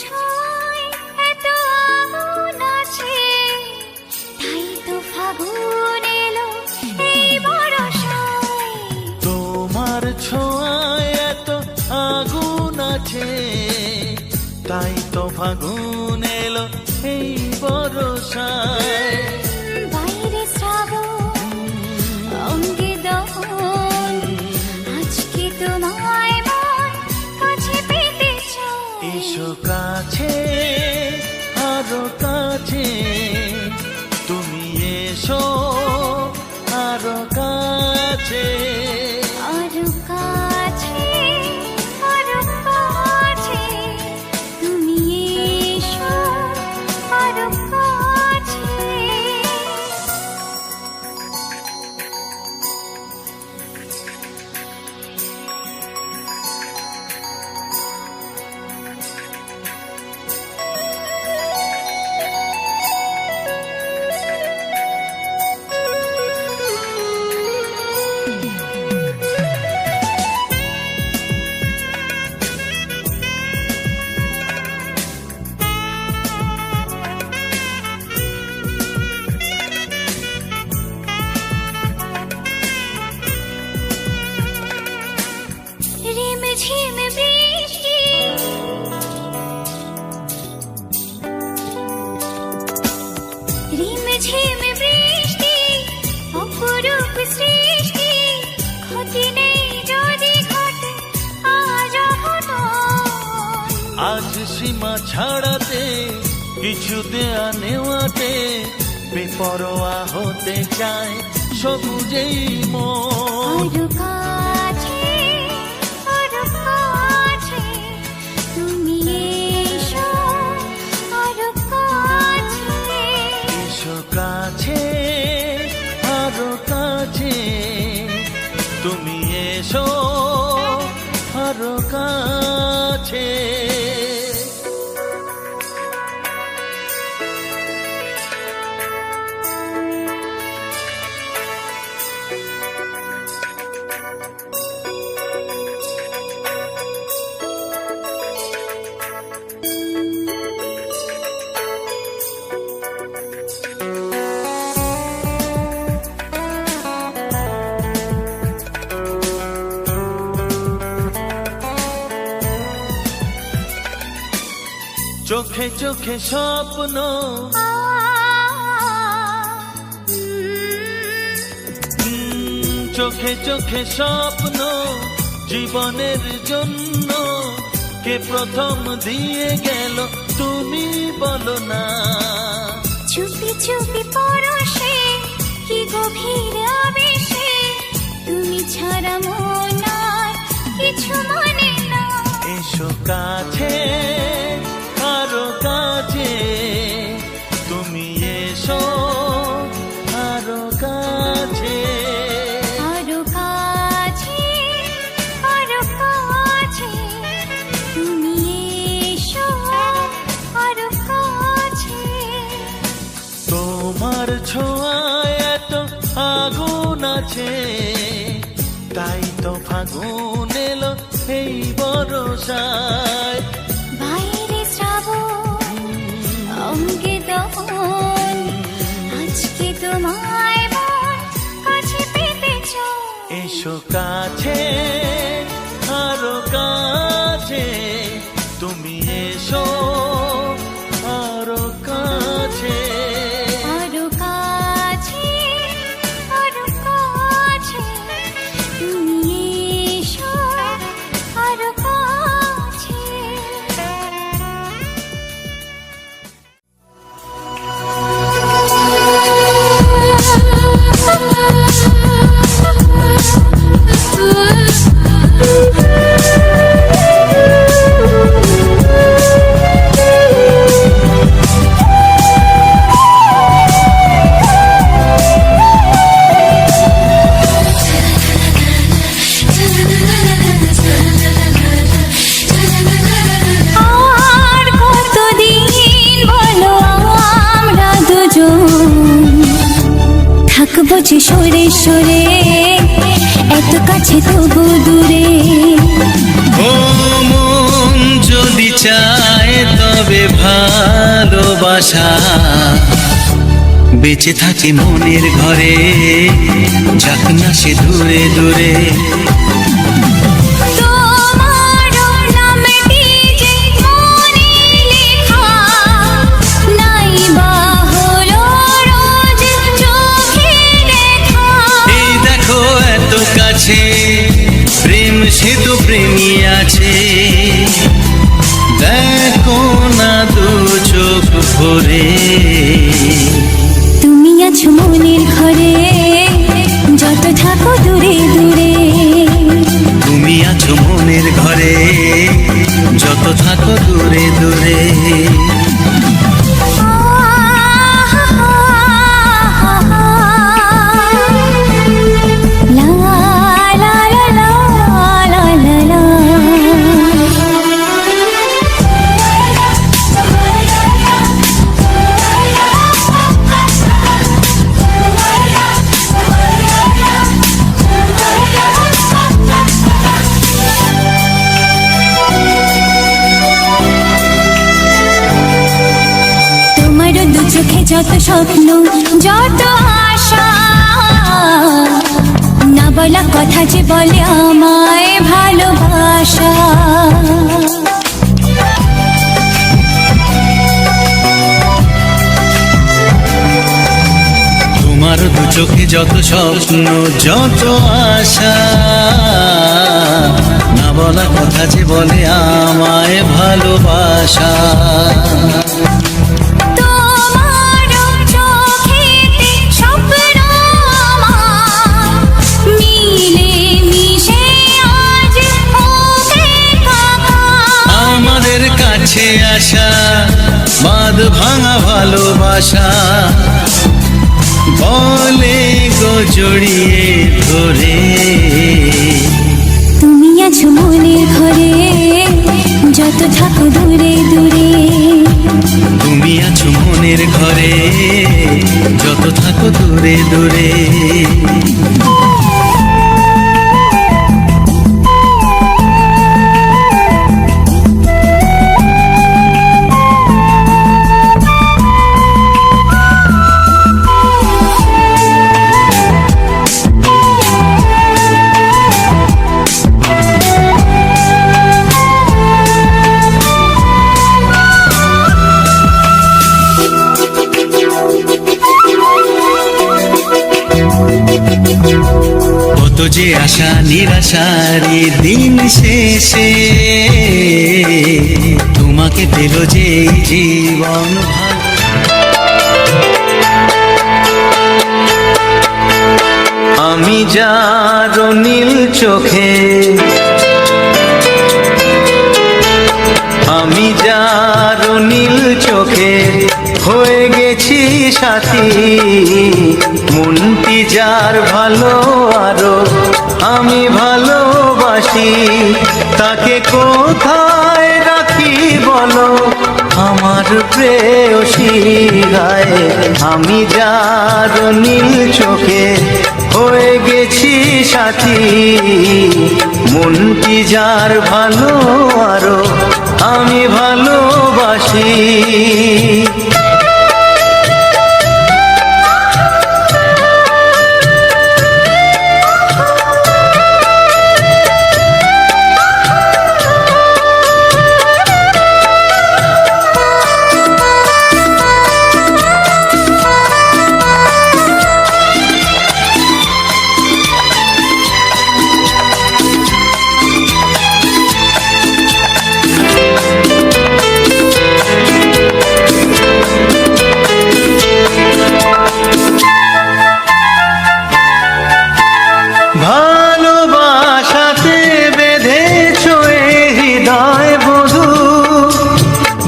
ছোঁয়ায় এত আগুন আছে, তাই তো ফাগুন এলো এই বরষায়। তোমার ছোঁয়ায় এত আগুন আছে, তাই তো ফাগুন এলো এই বরষায়। বাইরে শ্রাবণ, অঙ্গে দহন, আজকে তোমায় মন কাছে পেতে চায়। এসো কাছে, আরো কাছে, তুমি এসো আরো কাছে। আরো কাছে, আরো কাছে, তুমি এসো আরো কাছে। রিমঝিম বৃষ্টি, রিমঝিম বৃষ্টি, অপরূপ সৃষ্টি, ক্ষতি নেই যদি ঘটে আজ অঘটন। আজ সীমা ছাড়াতে, কিছু দেয়া নেওয়াতে, বেপরোয়া হতে চায় সবুজেই মন। আরো কাছে, আরো কাছে, তুমি এসো আরো কাছে। এসো কাছে, আরো কাছে, তুমি এসো আরো কাছে। চোখে চোখে স্বপ্ন, চোখে চোখে স্বপ্ন, জীবনের জন্য কে প্রথম দিয়ে গেল তুমি বলো না। চুপি চুপি পরশে, কি গভীর আবেশে, তুমি ছাড়া মন আর কিছু মনে না। এসো কাছে, আরো কাছে, তুমি এসো আরো কাছে। আরো কাছে, আরো কাছে, তুমি এসো আরো কাছে। তোমার ছোঁয়ায় এত আগুন আছে, তাই তো ফাগুন এলো এই বরষায়। বাইরে শ্রাবণ, অঙ্গে দহন, আজকে তোমায় মন কাছে পেতে চায়। এসো কাছে, আরো কাছে, তুমি এসো আরো কাছে। আরো কাছে, আরো কাছে, তুমি এসো আরো কাছে। বুঝি সরে সরে এত কাছে তবু দূরে। ও মন যদি চায় তো দেবে ভালোবাসা, বেঁচে থাকে মনের ঘরে, যাক না সে দূরে দূরে। তোমার নামটি যে মনে লেখা, নাই বা হলো রোজ চোখে দেখা। এই দেখো এত কাছে, প্রেম সে তো প্রেমী আছে, দেখো না দু চোখ ভরে। তুমি আছো মনের ঘরে, যত থাকো দূরে দূরে। তুমি আছো মনের ঘরে, যত থাকো দূরে দূরে। লা লা লা লা লা লা লা। তোমার দু চোখে যত স্বপ্ন, যত আশা, না বলা কথা যে বলে আমায় ভালোবাসা। তোমার দু চোখে যত স্বপ্ন, যত আশা, না বলা কথা যে বলে আমায় ভালোবাসা। তোমার চোখেতে স্বপ্ন আমার, মিলে মিশে আজ ওকে কাকা। আমাদের কাছে আসা, বাঁধ ভাঙা ভালোবাসা, বলে গো জড়িয়ে ধরে। তুমি আছো মনের ঘরে, যত থাকো দূরে দূরে। তুমি আছো মনের ঘরে, যত থাকো দূরে দূরে। কত যে আশা নিরাশার দিন শেষে, তোমাকে পেল যে এই জীবন ভালো। আমি যার নীল চোখে, আমি যার নীল চোখে হয়ে গেছি সাথী, মনটি যার ভালো আরো আমি ভালোবাসি। তাকে কোথায় রাখি বলো আমার প্রেয়সী গায়ে, আমি যার নীল চোখে হয়ে গেছি সাথী, মনটি যার ভালো আরো আমি ভালোবাসি। ভালোবাসাতে বেঁধেছ এ হৃদয় বধূ,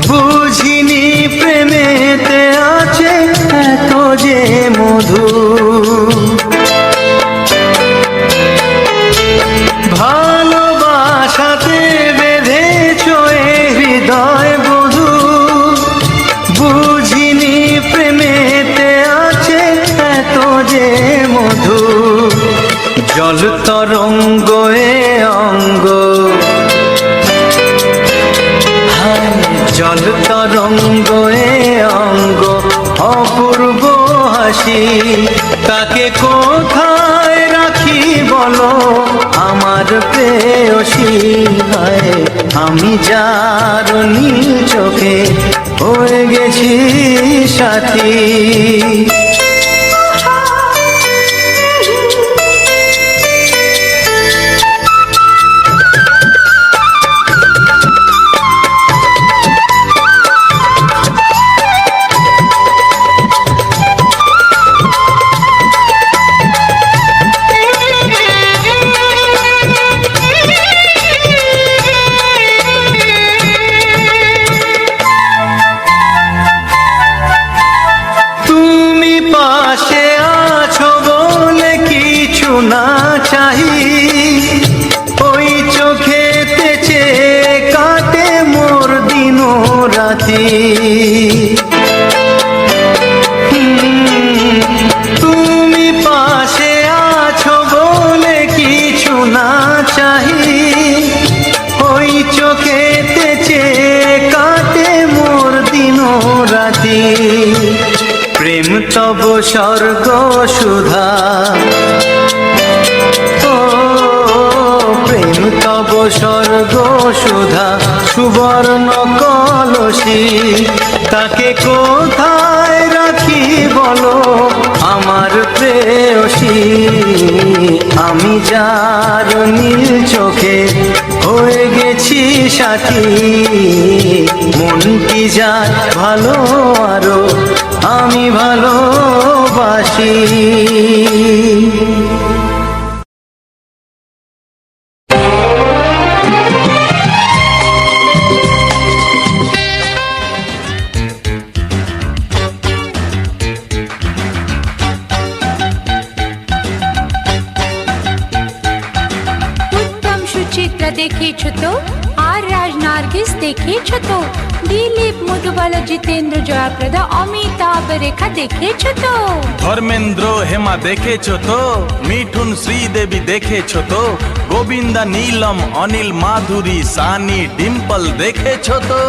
বুঝিনি প্রেমেতে আছে এত যে মধু। ভালোবাসাতে বেঁধেছ এ হৃদয় বধূ, বুঝিনি প্রেমেতে আছে এত যে মধু। জল তরঙ্গ এ অঙ্গ, হায় জল জল তরঙ্গ এ অঙ্গ অপূর্ব হাসি, তাকে কোথায় রাখি বলো আমার প্রেয়সী। হায় আমি যার নীল চোখে হয়ে গেছি সাথী। না চাহি ওই চোখেতে চেয়ে কাটে মোর দিন রাতি। তুমি পাশে আছো বলে কিছু না চাহি ওই চোখেতে চেয়ে কাটে মোর দিন রাতি। প্রেম তব স্বর্গ সুধা, প্রেম তব স্বর্গ সুধা সুবর্ণ কলসী, তাকে কোথায় রাখি বলো আমার প্রেয়সী। আমি যার নীল চোখে হয়ে গেছি সাথী, মন কি যার ভালো আরো আমি ভালোবাসি। দেখেছো তো, আর রাজ নার্গিস দেখেছো তো, দিলীপ মধুবালা জিতেন্দ্র জয়াপ্রদা অমিতাভ রেখা দেখেছো তো, ধর্মেন্দ্র হেমা দেখেছো তো, মিঠুন শ্রীদেবী দেখেছো তো, গোবিন্দা নীলম অনিল মাধুরী সানি ডিম্পল দেখেছো তো।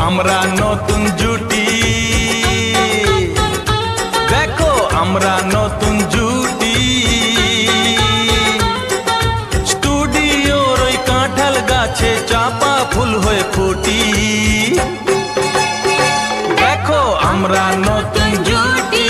আমরা নতুন জুটি, দেখো আমরা নতুন জুটি, স্টুডিওর ওই কাঁঠাল গাছে চাপা ফুল হয়ে ফুটি। দেখো আমরা নতুন জুটি।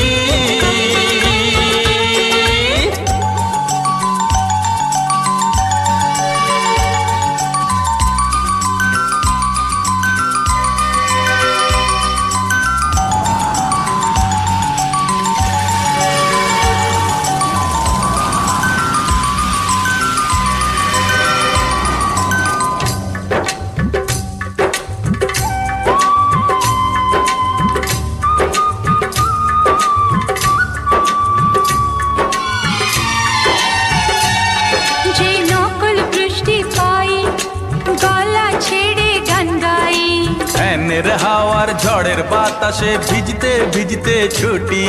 হাওয়ার ঝড়ের বাতাসে ভিজতে ভিজতে ছুটি,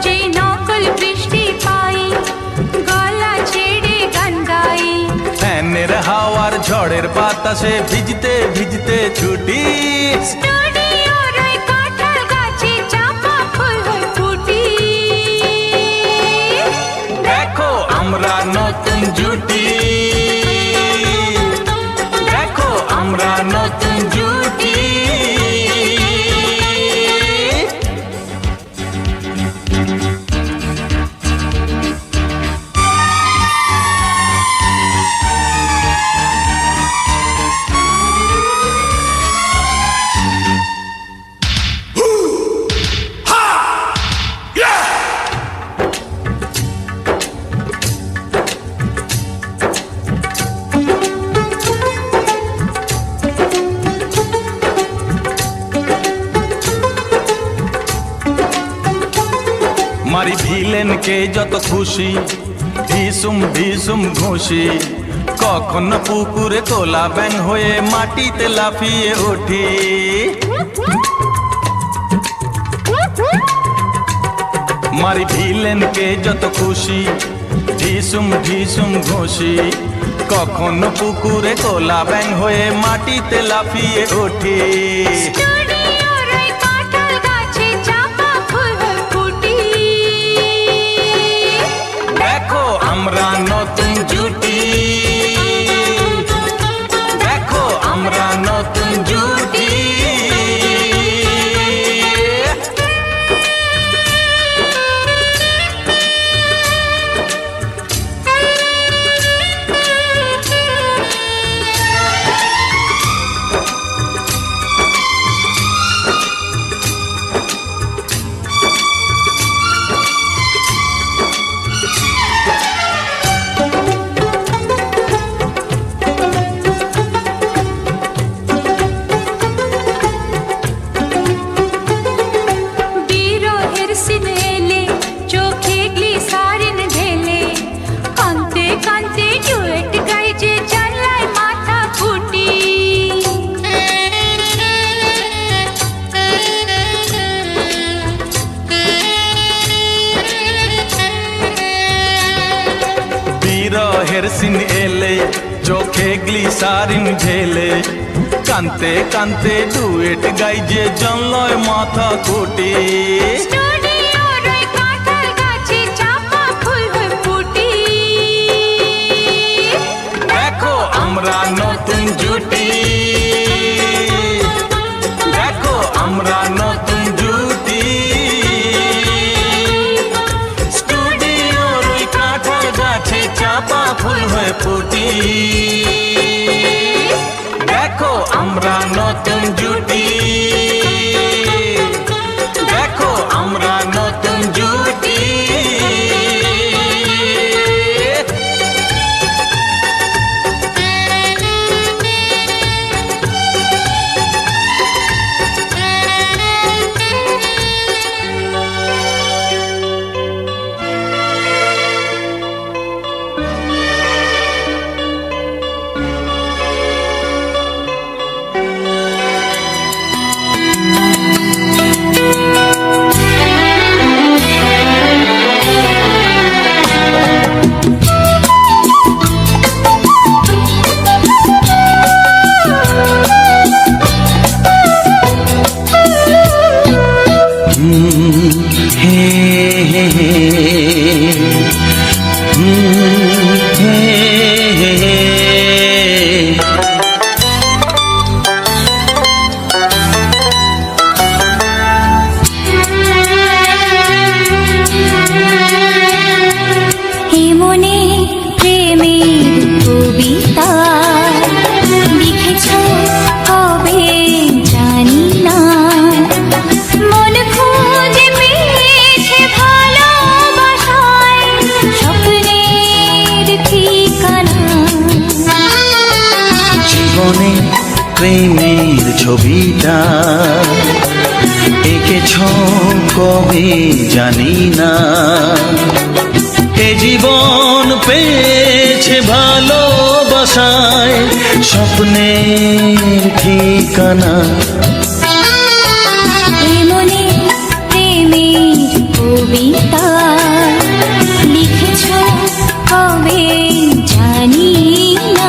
যে নকল বৃষ্টি পাই গলা ছেড়ে গান গাই। ফ্যানের হাওয়ার ঝড়ের বাতাসে ভিজতে ভিজতে ছুটি, দেখো আমরা নতুন জুটি, দেখো আমরা নতুন জুটি। ভিলেনকে যত খুশি ঢিসুম ঢিসুম ঘুষি, কখন পুকুরে তোলা ব্যাং হয়ে মাটিতে লাফিয়ে উঠি। মারি ভিলেনকে যত খুশি ঢিসুম ঢিসুম ঘুষি, কখন পুকুরে তোলা ব্যাং হয়ে মাটিতে লাফিয়ে উঠি। দেখো আমরা নতুন জুটি, দেখো আমরা নতুন জুটি। বিরহের সিন এলে চোখে গ্লিসারিন ঢেলে, কানতে কানতে ডুয়েট গাই যে জনলয় মাথা কুটি। দেখো আমরা নতুন জুটি, দেখো আমরা নতুন জুটি। স্টুডিওর ওই কাঁঠাল গাছে চাপা ফুল হয়ে ফুটি। দেখো আমরা নতুন জুটি, দেখো আমরা নতুন জুটি। প্রেমের ছবিটা এঁকেছ কবে জানি না, এ জীবন পেয়েছে ভালোবাসায় স্বপ্নের ঠিকানা। মনে প্রেমের কবিতা লিখেছ কবে জানি না।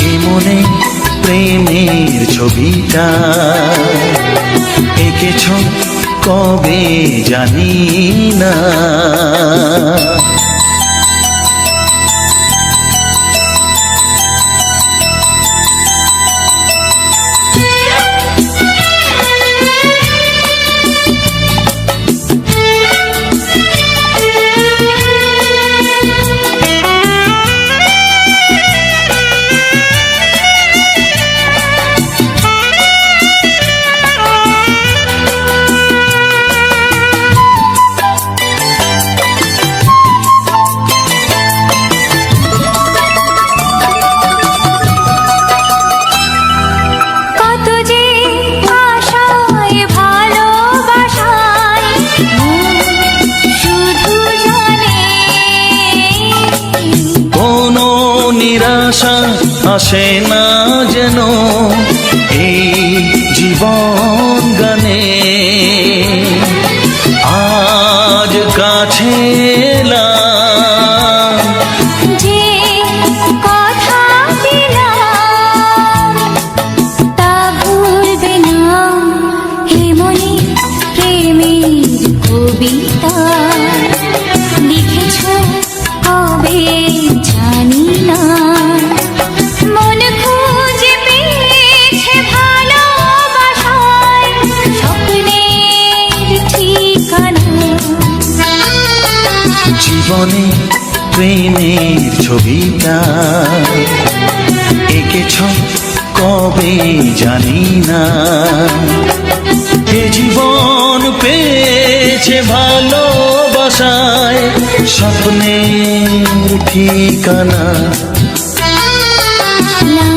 এই মনে প্রেমের ছবিটা এঁকেছ কবে জানি না। কত যে আশায় ভালোবাসায় শুধু জানে কোনো নিরাশা আসে না যেন এই জীবন গানে। আজ কাছে এলাম, যে কথা দিলাম তা ভুলবে না। হে মনে প্রেমের কবিতা লিখেছ কবে জানি না। মন খুঁজে পেয়েছে ভালোবাসায় স্বপ্নের ঠিকানা। জীবনে প্রেমের ছবিটা এঁকেছ কবে জানি না। এ জীবন পেয়েছে ভালোবাসায় স্বপ্নের ঠিকানা। লা লা লা লা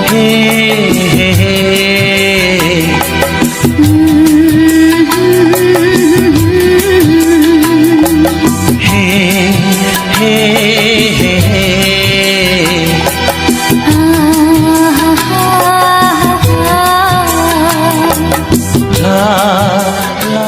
হে হে হে হে হে হে হে। লা লা।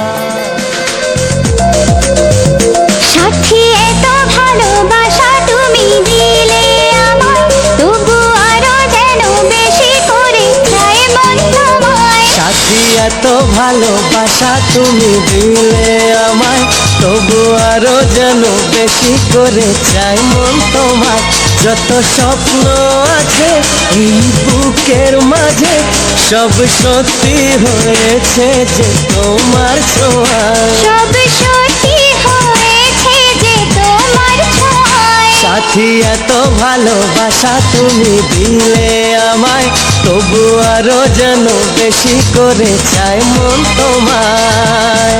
সাথী এত ভালোবাসা তুমি দিলে আমায়, তবু আরো যেন বেশি করে চায় মন তোমায়। সাথী এত ভালোবাসা তুমি দিলে আমায়, তবু আরো যেন বেশি করে চাই মন তোমায়। যত স্বপ্ন আছে এই বুকের মাঝে সব সত্যি হয়েছে যে তোমার ছোঁয়ায়। সব সত্যি হয়েছে যে তোমার ছোঁয়ায়। সাথী এত ভালোবাসা তুমি দিলে আমায়, তবু আরো যেন বেশি করে চাই মন তোমায়।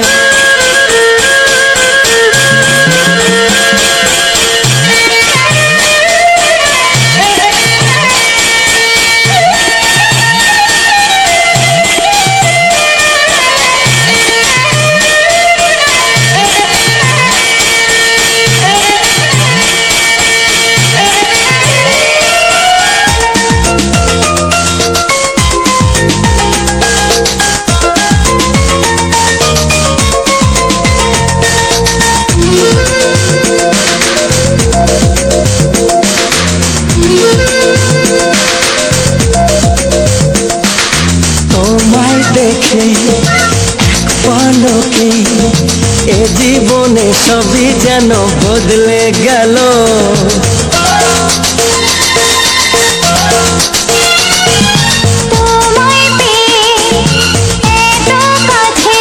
তোমায় দেখে এক পলকে এ জীবনে সবই যেন বদলে গেল। তোমায় পেয়ে এত কাছে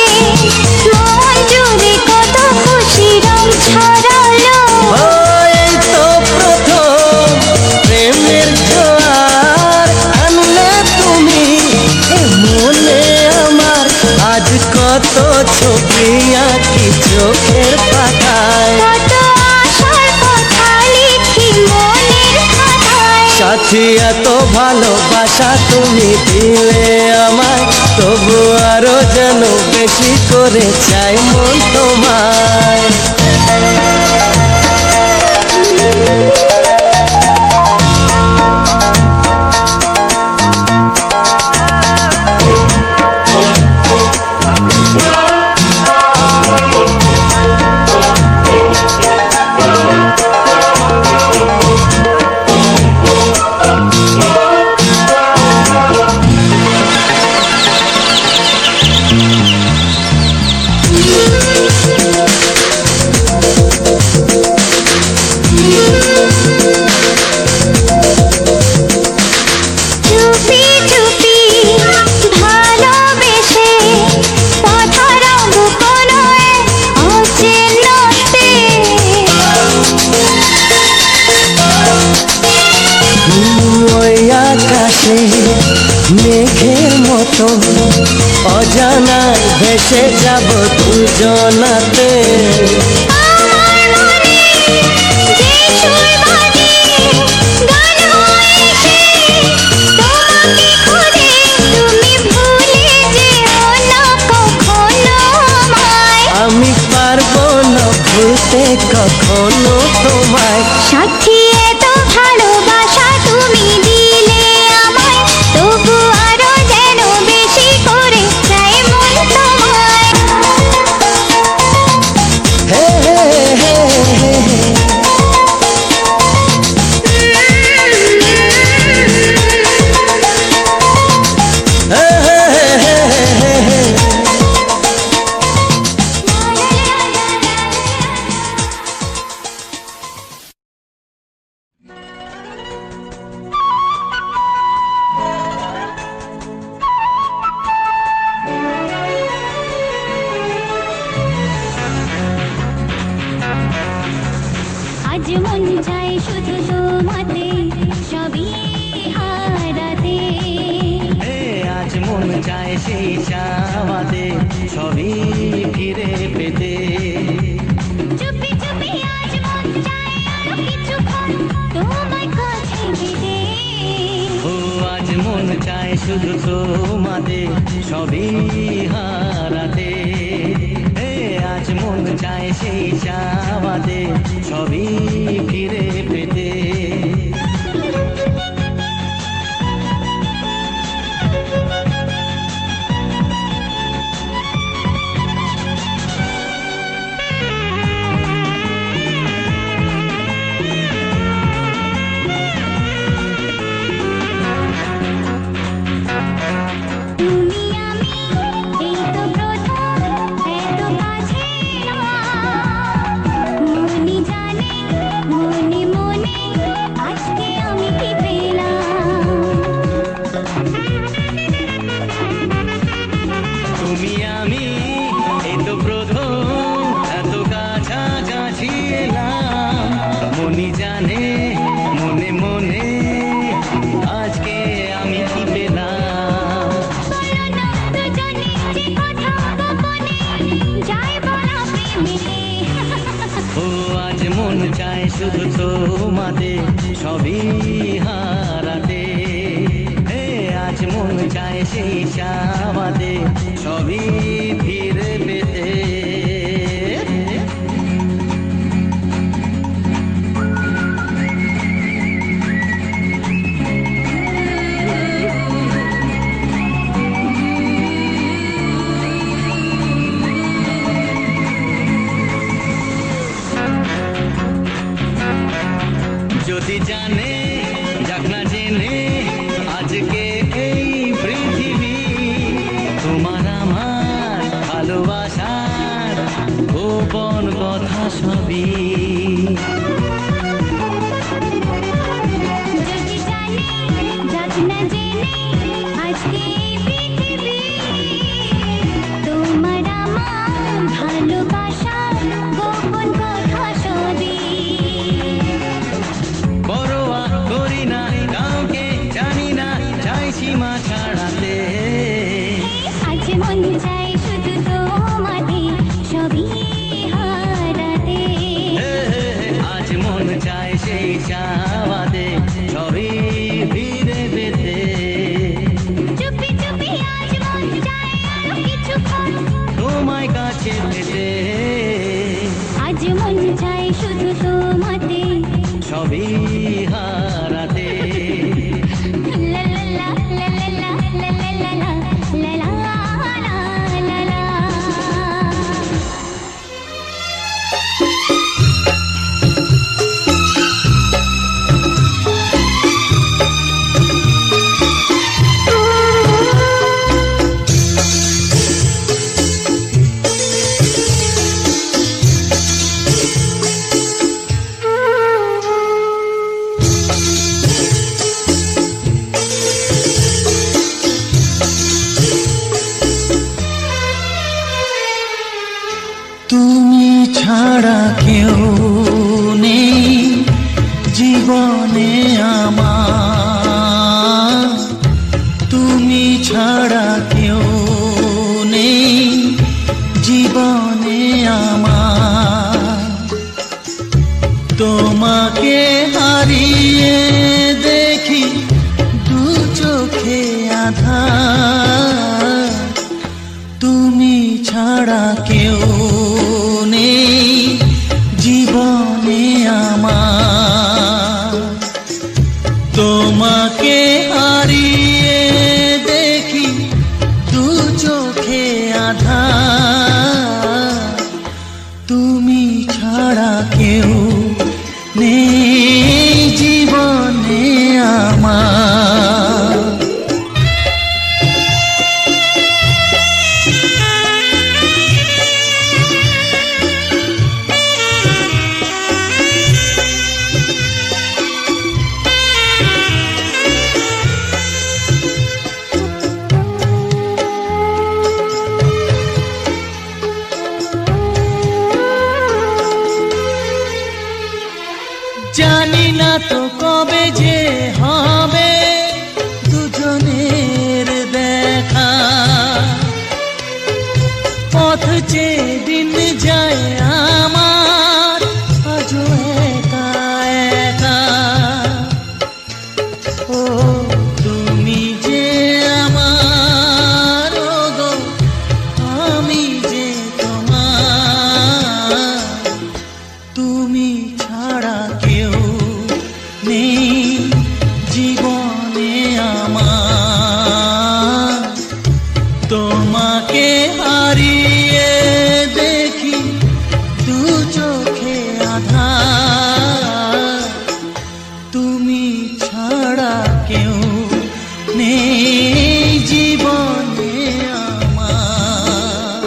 মন জুড়ে কত খুশি রং ছড়ালো। ও এই তো প্রথম প্রেমের জোয়ার আনলে তুমি এ মনে আমার। আজ কত ছবি আঁকি চোখের পাতায়, কত আশার কথা লিখি মনের খাতায়। সাথী এত ভালোবাসা তুমি দিলে আমায়, তবু আরো যেন বেশি করে চাই মন তোমায়। তুমি অজানায় ভেসে যাব দুজনাতে আমার মনে যে সুর বাজে গান হয়েছে তোমাকে খুঁজে তুমি ভুলে যেও না কখনো আমায় আমি পারবো না ভুলতে কখনো তোমায় সাথী এত ভালোবাসা তুমি দিলে আমায় তবু আরো যেন বেশি করে চাই মন তোমায় হে হে হে হে হে। আজ মন চাই শুধু তোমাতে সবই হারাতে আজ মন চায় সেই চাওয়াতে সবই ফিরে পেতে চুপি চুপি আজ মন চাই আরো কিছুক্ষণ তোমার কাছে যেতে ও আজ মন চায় শুধু তোমাতে সবই হারাতে আজ মন চায় সেই চাওয়াতে সবই ফিরে পেতে তুমি আমি এই তো প্রথম এত কাছে মনে জানে মনে মনে আজকে আমি কি পেলাম তুমি আমি এই তো প্রথম এত কাছাকাছি এলাম মনি জানে মনে মনে আজকে আমি কি পেলাম বলো না দুজনে যে কথা গোপনে যাই বলা প্রেমে ও আজ মন চায় শুধু তোমাতে সবই হারাতে আজ মন চায় সেই চাওয়াতে সবই ফিরে পেতে যদি জানে যাক না জেনে আজকে এই পৃথিবী তোমার আমার ভালোবাসার গোপন কথা সবই যদি জানে যাক না জেনে আজকে এই পৃথিবী তোমার আমার ভালোবাসার গোপন কথা সবই পরোয়া করি না কাউকে জানি না চাই সীমা ছাড়াতে আজ মন চাই শুধু তোমাতে সবই হারাতে আজ মন চায় সেই চাওয়াতে সবই ফিরে পেতে চুপি চুপি আজ মন চাই আরো কিছুক্ষণ তোমায় কাছে পেতে আজ মন চাই শুধু তোমাতে সবই হারাতে লা লা লা লা লা লা লা লা লা লা লা লা লা তুমি ছাড়া কেউ নেই জীবনে আমার, তুমি ছাড়া তুমি ছাড়া কেউ নেই জীবনে আমার। জানি না তো কবে যে হবে দুজনের দেখা, পথ চেয়ে দিন যায় আমার আজও একা একা। ও তুমি যে আমার, ও গো আমি যে তোমার, তুমি ছাড়া কেউ নেই জীবনে আমার। তোমাকে হারিয়ে দেখি দু চোখে আধার, তুমি ছাড়া কেউ নেই জীবনে আমার।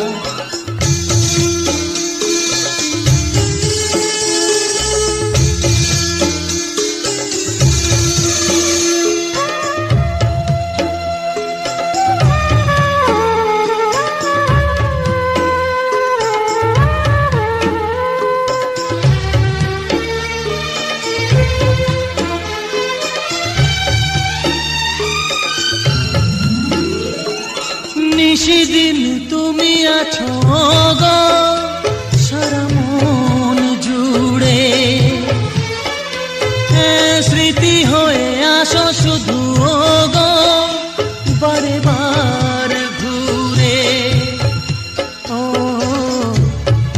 নিশিদিন তুমি আছো গো সারা মন জুড়ে, স্মৃতি হয়ে আসো শুধু গো বারে বার ঘুরে। ও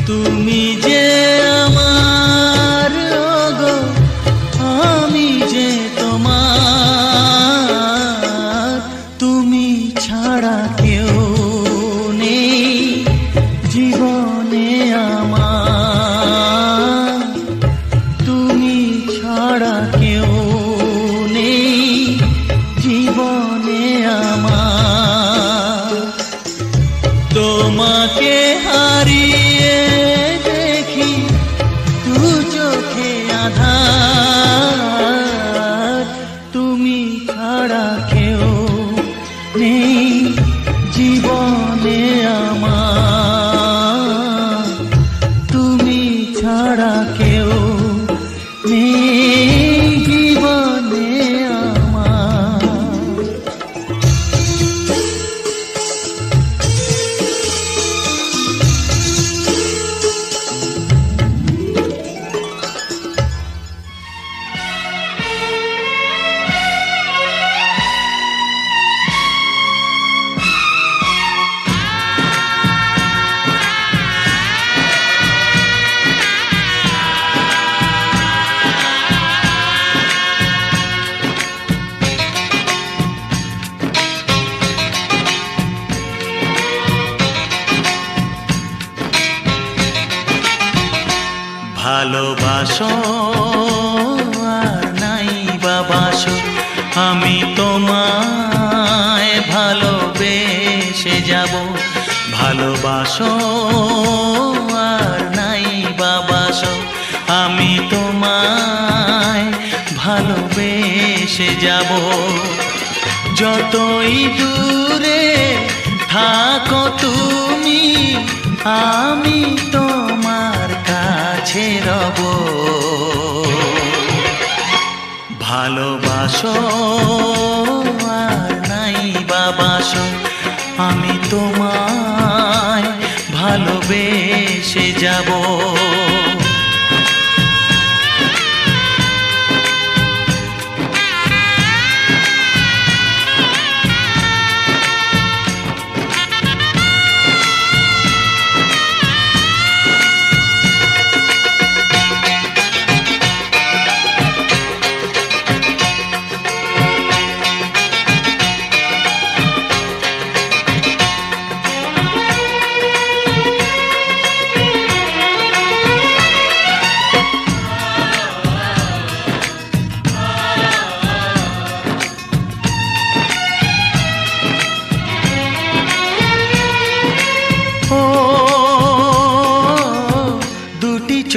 তুমি যে আমার, ও গো আমি যে তোমার, তুমি ছাড়া কেউ নেই জীবনে আমার। তুমি ছাড়া কেউ নেই জীবনে আমার। তোমাকে হারিয়ে দেখি দু চোখে আধার, তুমি ছাড়া কেউ নেই জীবনে আমার। তুমি ছাড়া কেউ নেই জীবনে আমার। ভালোবাসো আর নাই বাবাসো, আমি তোমায় ভালোবেসে যাব। ভালোবাসো আর নাই বাবাসো, আমি তোমায় ভালোবেসে যাব। যতই দূরে থাকো তুমি, আমি তোমার কাছে রব। ভালোবাসো আর নাই বাবাসো, আমি তোমায় ভালোবেসে যাব।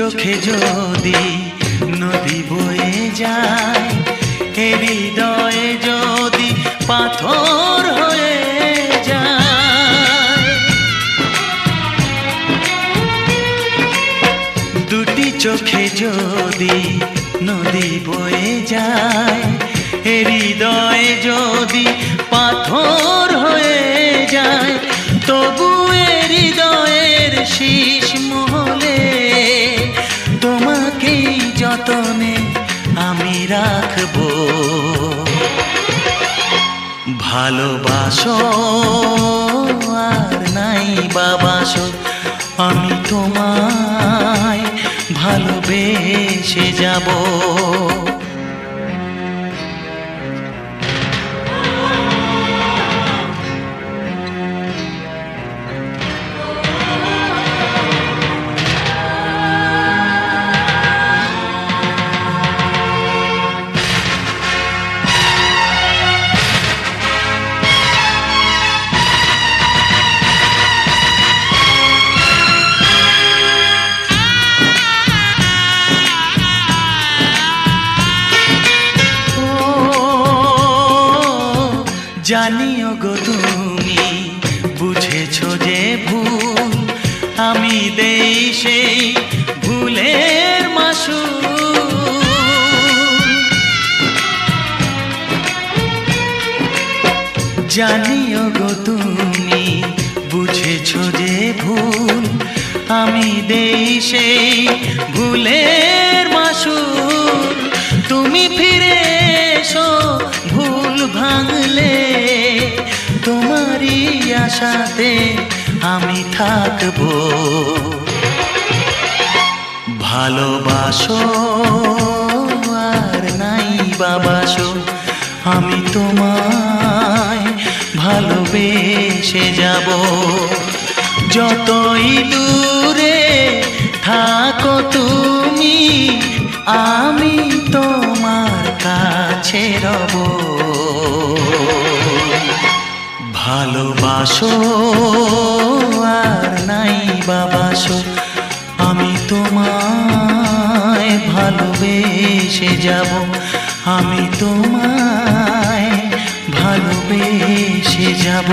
চোখে যদি নদী বয়ে যায়, এ হৃদয়ে যদি পাথর হয়ে যায়, দুটি চোখে যদি নদী বয়ে যায়, এ হৃদয়ে যদি পাথর হয়ে যায়, তবু এ হৃদয়ের শীষ মহলে তোমাকেই যতনে আমি রাখবো। ভালোবাসো আর নাই বাবাসো, আমি তোমায় ভালোবেসে যাব। জানিও গো তুমি বুঝেছো যে ভুল, আমি দেই সেই ভুলের মাসুল। জানিও গো তুমি বুঝেছো যে ভুল, আমি দেই সেই ভুলের মাসুল। তুমি ফিরে এসো ভুল ভাঙলে, তোমারই আশাতে আমি থাকবো। ভালোবাসো আর নাই বাবাসো, আমি তোমায় ভালোবেসে যাব। যতই দূরে থাকো তুমি, আমি তোমার কাছে রব। ভালোবাসো আর নাই বাবাসো, আমি তোমায় ভালোবেসে যাব। আমি তোমায় ভালোবেসে যাব।